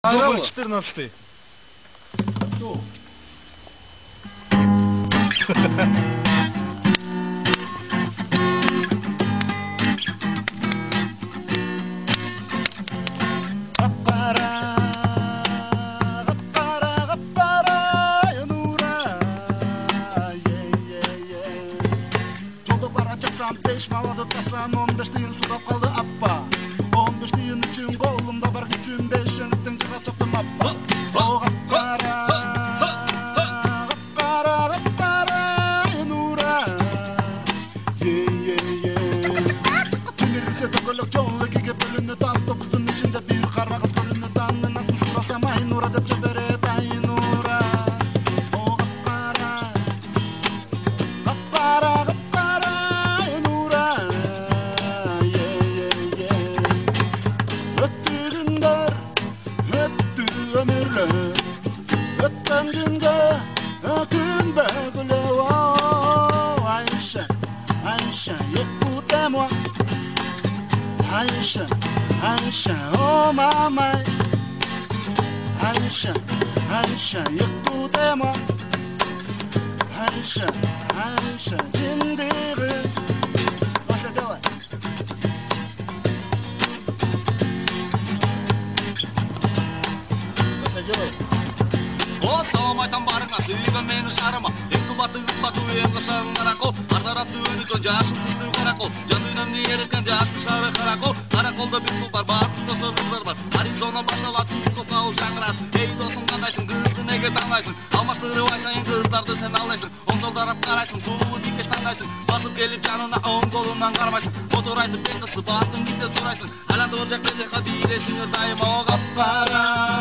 Добр 14. Кто? Beş mavadı tasan 15 yıl surap kaldı appa 15 yıl için kolumda var gücüm 5 yönükten çıka çıktım appa O gappara gappara gappara nura Ye ye ye Tünürse tokolok çoğunlu ki bölünü tam topuzun içinde bir kara kız bölünü tanrı nasıl surasam ay nura dep çöpere tay nura O gappara gappara gappara Ötten günde gün begule Ayşe, Ayşe, écoutez-moi Ayşe, Ayşe, oh mama Ayşe, Ayşe, écoutez-moi Ayşe, Ayşe, dindiği Başa devam Başa devam Айтам барыңа сүйген мені шарыма екі баты ұқпаты өңгі шарыңарақол артарапты өніккен жашы күзді қарақол жанынан не ереккен жашты шары қарақол қарақолда бір тұлпар бар тұтасы қыздар бар Аризона басталады үйкі қауыл жаңырады ей досым қандайсың қызды неге таңдайсың алмастырып айтайын қыздарды сен алдайсың оң солдарап қарайсың сұлуы дикеш таңдайсың басып келіп жанына оң қолынан қармайсың мотор айтып бен қызы батын кете сұрайсың әлі ор жақ берде қабилесіңер дайыма о қаппара